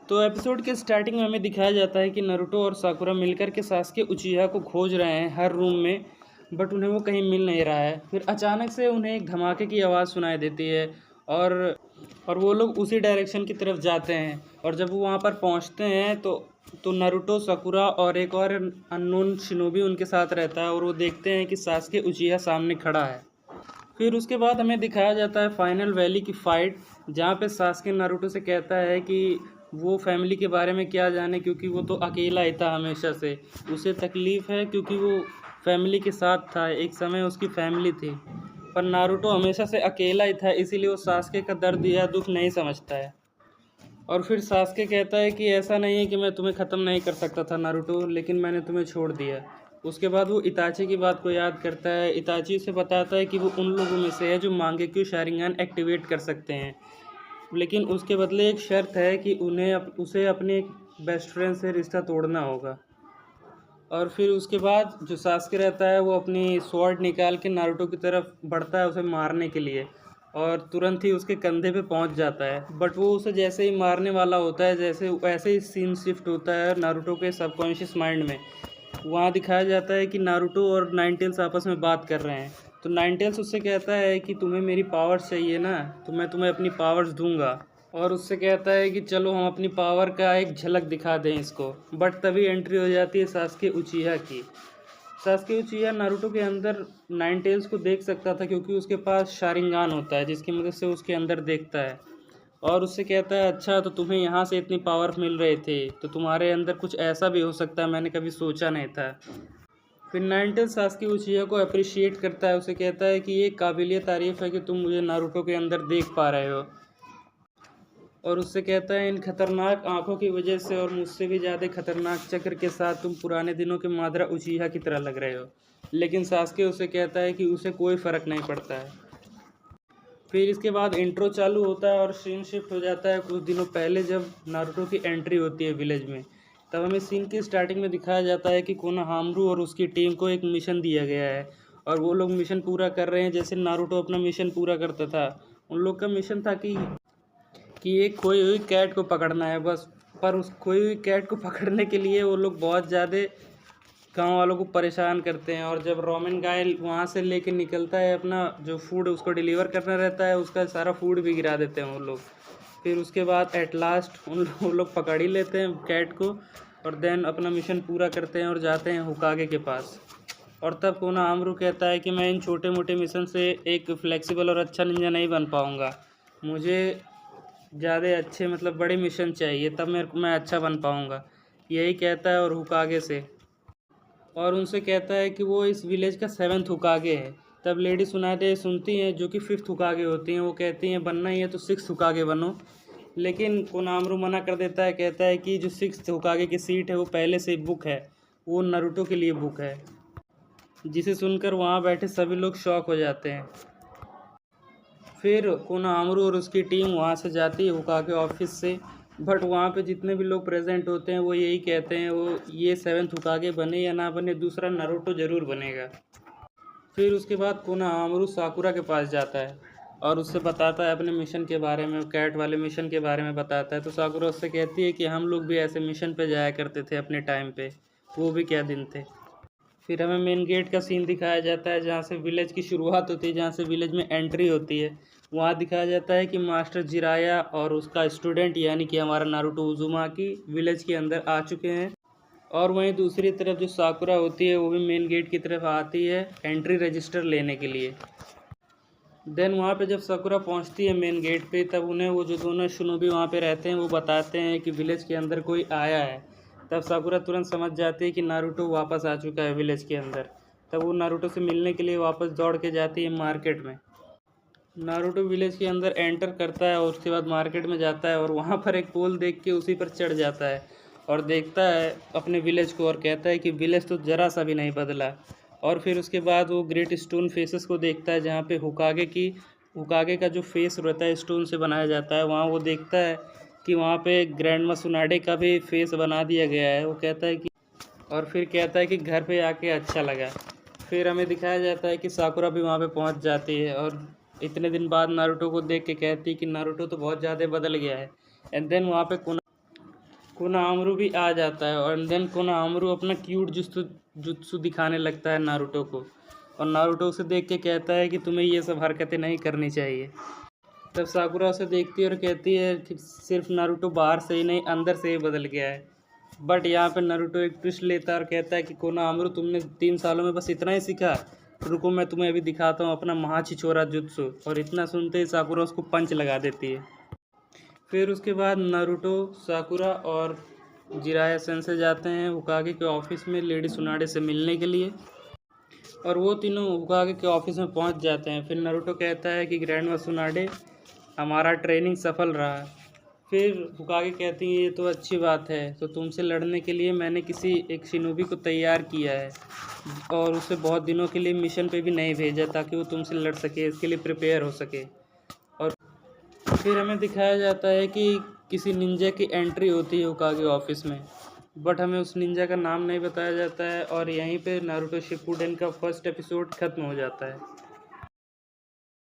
तो एपिसोड के स्टार्टिंग में हमें दिखाया जाता है कि नारुतो और साकुरा मिलकर के सास्के उचिहा को खोज रहे हैं हर रूम में। बट उन्हें वो कहीं मिल नहीं रहा है। फिर अचानक से उन्हें एक धमाके की आवाज़ सुनाई देती है और और वो लोग उसी डायरेक्शन की तरफ जाते हैं। और जब वो वहाँ पर पहुँचते हैं तो नारुतो, साकुरा और एक और अननोन शिनोबी उनके साथ रहता है और वो देखते हैं कि सास्के उचिहा सामने खड़ा है। फिर उसके बाद हमें दिखाया जाता है फाइनल वैली की फ़ाइट, जहाँ पे सास्के नारुतो से कहता है कि वो फैमिली के बारे में क्या जाने, क्योंकि वो तो अकेला ही था हमेशा से। उसे तकलीफ़ है क्योंकि वो फैमिली के साथ था, एक समय उसकी फैमिली थी। पर नारुतो हमेशा से अकेला ही था, इसीलिए वो सास्के का दर्द या दुख नहीं समझता है। और फिर सास्के कहता है कि ऐसा नहीं है कि मैं तुम्हें ख़त्म नहीं कर सकता था नारुतो, लेकिन मैंने तुम्हें छोड़ दिया। उसके बाद वो इताची की बात को याद करता है। इताची उसे बताता है कि वो उन लोगों में से है जो मांगेक्यू शारिंगन एक्टिवेट कर सकते हैं, लेकिन उसके बदले एक शर्त है कि उसे अपने बेस्ट फ्रेंड से रिश्ता तोड़ना होगा। और फिर उसके बाद जो सास्के रहता है वो अपनी स्वॉर्ड निकाल के नारुतो की तरफ बढ़ता है उसे मारने के लिए, और तुरंत ही उसके कंधे पे पहुंच जाता है। बट वो उसे जैसे ही मारने वाला होता है, वैसे ही सीन शिफ्ट होता है नारुतो के सबकॉन्शियस माइंड में। वहाँ दिखाया जाता है कि नारुतो और नाइनटेल्स आपस में बात कर रहे हैं। तो नाइनटेल्स उससे कहता है कि तुम्हें मेरी पावर्स चाहिए ना, तो मैं तुम्हें अपनी पावर्स दूंगा। और उससे कहता है कि चलो हम अपनी पावर का एक झलक दिखा दें इसको। बट तभी एंट्री हो जाती है सास्के उचिहा की। सास्के उचिहा नारुतो के अंदर नाइनटेल्स को देख सकता था, क्योंकि उसके पास शारिंगान होता है जिसकी मदद से उसके अंदर देखता है। और उससे कहता है अच्छा, तो तुम्हें यहाँ से इतनी पावर मिल रहे थे तो तुम्हारे अंदर कुछ ऐसा भी हो सकता है, मैंने कभी सोचा नहीं था। फिर नाइनटेल्स सास्के उचिहा को अप्रिशिएट करता है, उसे कहता है कि ये काबिलिय तारीफ़ है कि तुम मुझे नारुतो के अंदर देख पा रहे हो। और उससे कहता है इन खतरनाक आंखों की वजह से और मुझसे भी ज़्यादा खतरनाक चक्र के साथ तुम पुराने दिनों के मादरा उचिहा की तरह लग रहे हो। लेकिन सास्के उसे कहता है कि उसे कोई फ़र्क नहीं पड़ता है। फिर इसके बाद इंट्रो चालू होता है और सीन शिफ्ट हो जाता है कुछ दिनों पहले, जब नारुतो की एंट्री होती है विलेज में। तब हमें सीन की स्टार्टिंग में दिखाया जाता है कि कोनोहामारू और उसकी टीम को एक मिशन दिया गया है और वो लोग मिशन पूरा कर रहे हैं जैसे नारुतो अपना मिशन पूरा करता था। उन लोग का मिशन था कि एक खोई हुई कैट को पकड़ना है बस। पर उस खोई हुई कैट को पकड़ने के लिए वो लोग बहुत ज़्यादा गांव वालों को परेशान करते हैं। और जब रोमन गाय वहाँ से लेके निकलता है अपना जो फूड उसको डिलीवर करना रहता है, उसका सारा फूड भी गिरा देते हैं वो लोग। फिर उसके बाद एट लास्ट वो लोग पकड़ ही लेते हैं कैट को, और देन अपना मिशन पूरा करते हैं और जाते हैं हुकागे के पास। और तब कोनोहामारू कहता है कि मैं इन छोटे मोटे मिशन से एक फ्लेक्सिबल और अच्छा निंजा नहीं बन पाऊँगा, मुझे ज़्यादा अच्छे मतलब बड़े मिशन चाहिए, तब मैं अच्छा बन पाऊँगा। यही कहता है और हुकागे से, और उनसे कहता है कि वो इस विलेज का 7th हुकागे है। तब लेडी सुनाते सुनती हैं जो कि 5th हुकागे होती हैं, वो कहती हैं बनना ही है तो 6th हुकागे बनो। लेकिन कोनोहामारू मना कर देता है, कहता है कि जो 6th हुकागे की सीट है वो पहले से बुक है, वो नारुतो के लिए बुक है। जिसे सुनकर वहाँ बैठे सभी लोग शॉक हो जाते हैं। फिर कोनोहामारू और उसकी टीम वहाँ से जाती है हुकागे ऑफिस से। बट वहाँ पे जितने भी लोग प्रेजेंट होते हैं वो यही कहते हैं, वो ये 7th हुकागे बने या ना बने, दूसरा नारुतो ज़रूर बनेगा। फिर उसके बाद कोनोहामारू साकुरा के पास जाता है और उससे बताता है अपने मिशन के बारे में, कैट वाले मिशन के बारे में बताता है। तो साकुरा उससे कहती है कि हम लोग भी ऐसे मिशन पे जाया करते थे अपने टाइम पे, वो भी क्या दिन थे। फिर हमें मेन गेट का सीन दिखाया जाता है जहाँ से विलेज की शुरुआत होती है, जहाँ से विलेज में एंट्री होती है। वहाँ दिखाया जाता है कि मास्टर जिराया और उसका स्टूडेंट यानी कि हमारा नारुतो उज़ुमाकी विलेज के अंदर आ चुके हैं। और वहीं दूसरी तरफ जो साकुरा होती है वो भी मेन गेट की तरफ आती है एंट्री रजिस्टर लेने के लिए। देन वहाँ पे जब साकुरा पहुँचती है मेन गेट पे, तब उन्हें वो जो दोनों शिनोबी वहाँ पे रहते हैं वो बताते हैं कि विलेज के अंदर कोई आया है। तब साकुरा तुरंत समझ जाती है कि नारुतो वापस आ चुका है विलेज के अंदर। तब वो नारुतो से मिलने के लिए वापस दौड़ के जाती है मार्केट में। नारुतो विलेज के अंदर एंटर करता है और उसके बाद मार्केट में जाता है और वहाँ पर एक पोल देख के उसी पर चढ़ जाता है और देखता है अपने विलेज को और कहता है कि विलेज तो ज़रा सा भी नहीं बदला। और फिर उसके बाद वो ग्रेट स्टोन फेसेस को देखता है जहाँ पे हुकागे का जो फेस रहता है स्टोन से बनाया जाता है, वहाँ वो देखता है कि वहाँ पे ग्रैंडमा सुनाडे का भी फेस बना दिया गया है। वो कहता है कि और फिर कहता है कि घर पे आके अच्छा लगा। फिर हमें दिखाया जाता है कि साकुरा भी वहाँ पे पहुँच जाती है और इतने दिन बाद नारुतो को देख के कहती है कि नारुतो तो बहुत ज़्यादा बदल गया है। एंड देन वहाँ पे कोनोहामारू भी आ जाता है और देन कोनोहामारू अपना क्यूट जुत्सु दिखाने लगता है नारुतो को, और नारुतो उसे देख के कहता है कि तुम्हें ये सब हरकतें नहीं करनी चाहिए। तब साकुरा उसे देखती है और कहती है कि सिर्फ नारुतो बाहर से ही नहीं अंदर से ही बदल गया है। बट यहाँ पे नारुतो एक ट्विस्ट लेता है और कहता है कि कोनोहामारू तुमने 3 सालों में बस इतना ही सीखा, रुको मैं तुम्हें अभी दिखाता हूँ अपना महाचिचोरा जुत्सु। और इतना सुनते ही साकुरा उसको पंच लगा देती है। फिर उसके बाद नारुतो, साकुरा और जिराया सेंसेई जाते हैं होकागे के ऑफिस में लेडी सुनाडे से मिलने के लिए, और वो तीनों होकागे के ऑफिस में पहुंच जाते हैं। फिर नारुतो कहता है कि ग्रैंडमा सुनाडे हमारा ट्रेनिंग सफल रहा। फिर होकागे कहती हैं ये तो अच्छी बात है, तो तुमसे लड़ने के लिए मैंने किसी एक शिनोबी को तैयार किया है और उसे बहुत दिनों के लिए मिशन पे भी नहीं भेजा ताकि वो तुमसे लड़ सके, इसके लिए प्रिपेयर हो सके। और फिर हमें दिखाया जाता है कि किसी निंजा की एंट्री होती है होकागे ऑफिस में, बट हमें उस निंजा का नाम नहीं बताया जाता है। और यहीं पे नारुतो शिपुडेन का फर्स्ट एपिसोड ख़त्म हो जाता है।